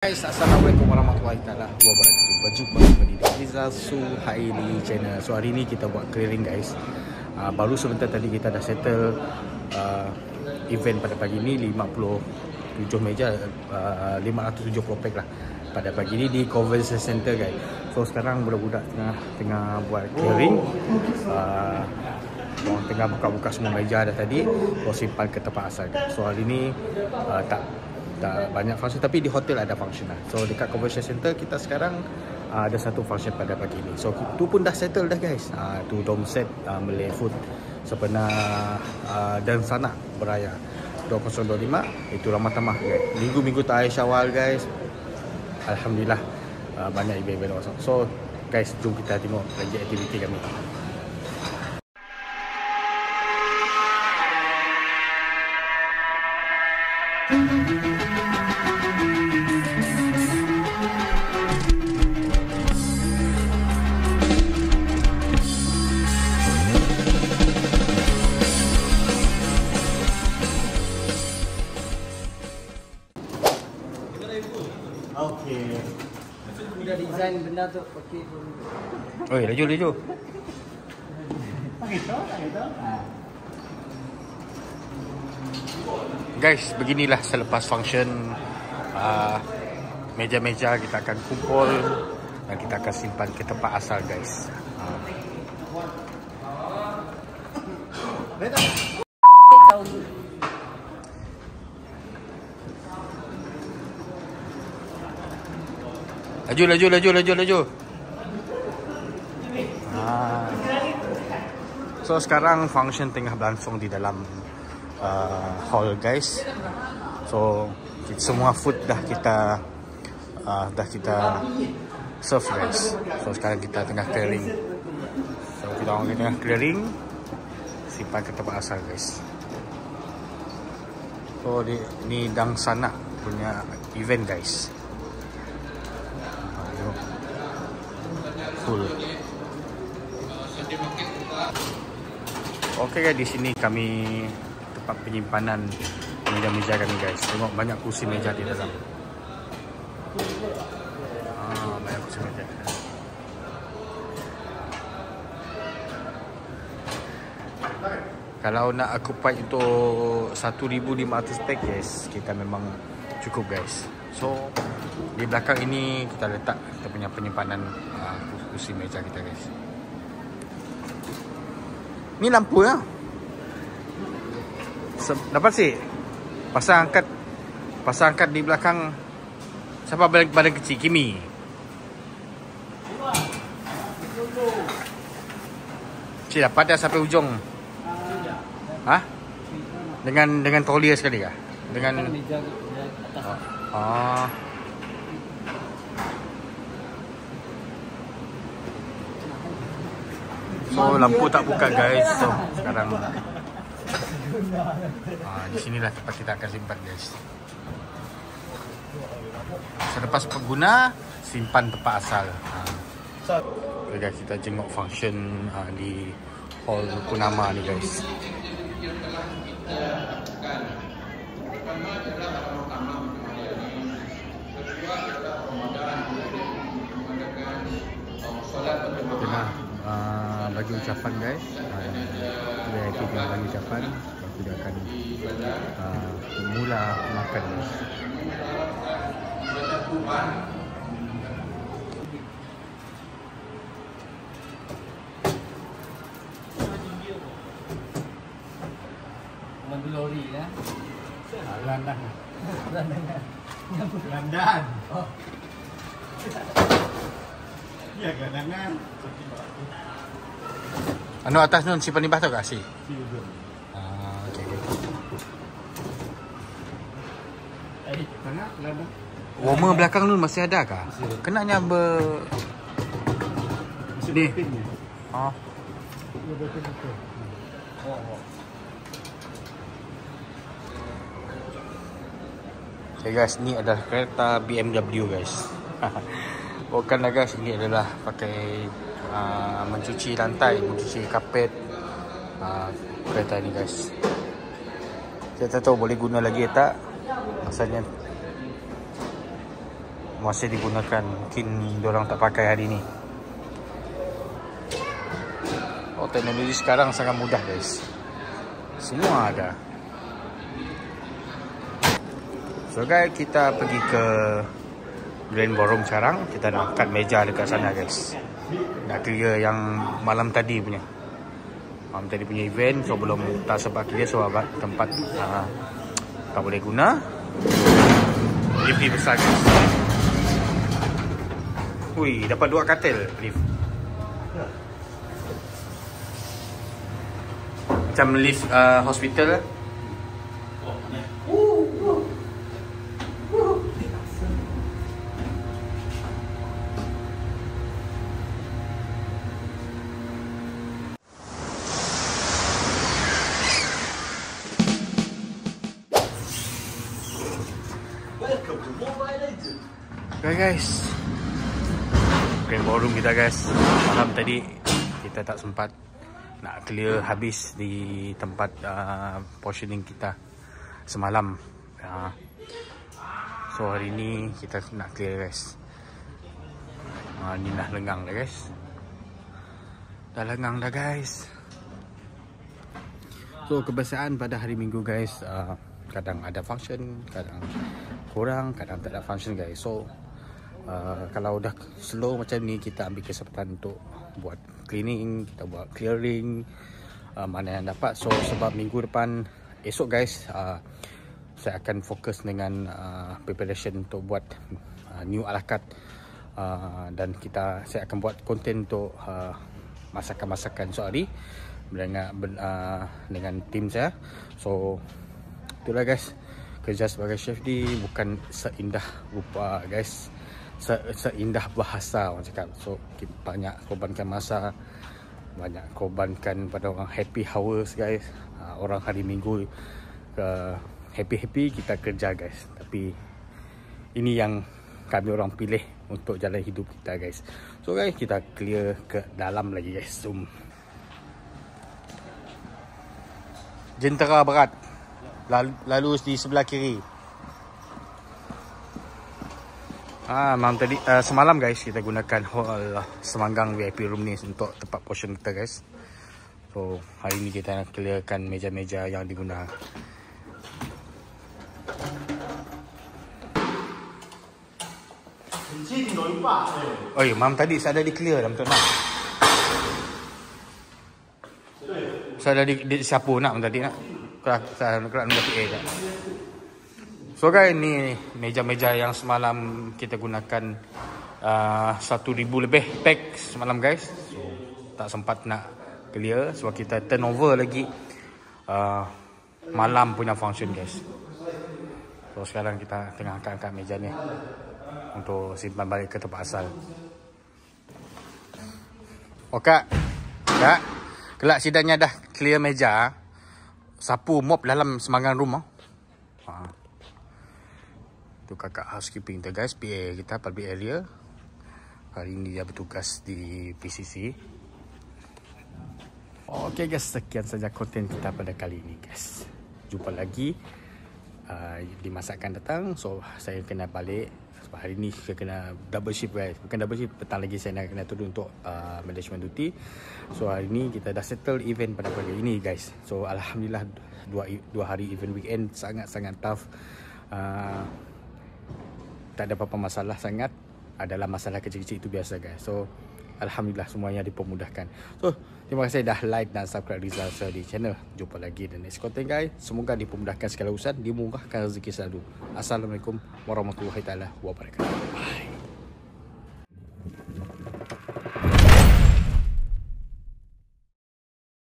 Guys, Assalamualaikum warahmatullahi wabarakatuh. Berjumpa kembali di Rizal Suhaili channel. So hari ni kita buat clearing guys. Baru sebentar tadi kita dah settle event pada pagi ni 57 meja, 570 pack lah pada pagi ni di Convention Center guys. So sekarang budak-budak tengah buat clearing. Orang tengah buka-buka semua meja dah tadi. So simpan ke tempat asal guys. So hari ni tak banyak function, tapi di hotel ada function lah. So dekat Convention Center kita sekarang ada satu function pada pagi ni. So itu pun dah settle dah guys. Tu dom set Malay food sebenar dan sanak beraya 2025 itu Ramah Tamah guys. Minggu-minggu terakhir Syawal guys. Alhamdulillah banyak event-event awesome. So guys, jom kita tengok lagi aktiviti kami. Okey. Udah design benda tu pakai. Oi, laju. Pakai tu. Guys, beginilah selepas function meja-meja kita akan kumpul dan kita akan simpan ke tempat asal guys. Laju. So sekarang function tengah berlangsung di dalam hall guys. So semua food dah kita serve guys. So sekarang kita tengah clearing. So kita orang tengah clearing, simpan ke tempat asal guys. So ni Dang Sanak punya event guys. Full. Okey guys, di sini kami tempat penyimpanan meja-meja kami guys. Tengok banyak kursi meja di dalam. Banyak kursi meja. Kalau nak occupy untuk 1,500 pack guys, kita memang cukup guys. So di belakang ini kita letak kita punya penyimpanan kursi meja kita guys. Ni lampu ya. Dapat sih. Pasang angkat di belakang. Siapa badan kecil? Kimi. Cik dapat dah sampai ujung. Hah? Dengan tolier sekali kah? Dengan So lampu tak buka guys. So sekarang di sinilah tempat kita akan simpan guys. Selepas pengguna, simpan tempat asal. Okay guys, kita jenguk function di hall Punama ni guys. Bagi ucapan guys, kita bagi ucapan, kita akan mula makan guys. Lori lah. Landan. Oh. Ya kan landan. Anu atas nun simpan limbah tu kah si? Okey. Mana lada? Warmer belakang nun masih ada kah? Kenanya ni. Okay guys, ni adalah kereta BMW guys. Bukanlah guys, ini adalah pakai mencuci lantai, mencuci kapet kereta ni guys. Saya tak tahu boleh guna lagi tak. Asalnya masih digunakan. Mungkin diorang tak pakai hari ni. Oh, teknologi sekarang sangat mudah guys. Semua ada. So guys, kita pergi ke Grand Ballroom sekarang. Kita nak angkat meja dekat sana guys. Nak clear yang malam tadi punya. Malam tadi punya event. So belum tak sempat clear. So abang tempat tak boleh guna. Lift ni besar guys. Ui, dapat 2 katil lift. Macam lift hospital. Okay guys, Grand Ballroom kita guys. Malam tadi kita tak sempat nak clear habis di tempat portioning kita semalam. So hari ni kita nak clear guys. Ni dah lengang dah guys. Dah lengang dah guys. So kebiasaan pada hari Minggu guys, kadang ada function, kadang kurang, kadang tak ada function guys. So kalau dah slow macam ni, kita ambil kesempatan untuk buat cleaning, kita buat clearing mana yang dapat. So sebab minggu depan, esok guys, saya akan fokus dengan preparation untuk buat new ala carte, dan saya akan buat konten untuk masakan-masakan esok hari dengan tim saya. So itulah guys, kerja sebagai chef ni bukan seindah rupa guys, seindah bahasa orang cakap. So kita banyak korbankan masa, banyak korbankan pada orang happy hours guys. Orang hari Minggu happy-happy, kita kerja guys. Tapi ini yang kami orang pilih untuk jalan hidup kita guys. So guys, kita clear ke dalam lagi guys. Zoom. Jentera berat lalu di sebelah kiri. Malam tadi, semalam guys, kita gunakan hall Semanggang VIP room ni untuk tempat portion kita guys. So hari ni kita nak clearkan meja-meja yang digunakan. Oh ya, malam tadi saya ada di clear dah betul nak. Saya ada di siapa nak tadi nak. Saya nak PA je. So guys, ni meja-meja yang semalam kita gunakan 1,000 lebih pack semalam guys. So tak sempat nak clear sebab kita turnover lagi malam punya function guys. So sekarang kita tengah angkat-angkat meja ni untuk simpan balik ke tempat asal. Oh kak, kelak sidangnya dah clear meja, sapu mop dalam Semanggang room. Tu kakak housekeeping tu guys, PA kita, public area. Hari ni dia bertugas di PCC. Okay guys, sekian saja konten kita pada kali ini guys. Jumpa lagi di masa akan datang. So saya kena balik sebab hari ni saya kena double shift guys. Bukan double shift, petang lagi saya nak kena turun untuk management duty. So hari ni kita dah settle event pada pagi ini guys. So alhamdulillah dua hari event weekend sangat-sangat tough. Tak ada apa-apa masalah sangat. Adalah masalah kecil-kecil, itu biasa guys. So alhamdulillah semuanya dipermudahkan. So terima kasih dah like dan subscribe Rizal Sir di channel. Jumpa lagi di next content guys. Semoga dipermudahkan segala urusan, dimurahkan rezeki selalu. Assalamualaikum warahmatullahi taala wabarakatuh.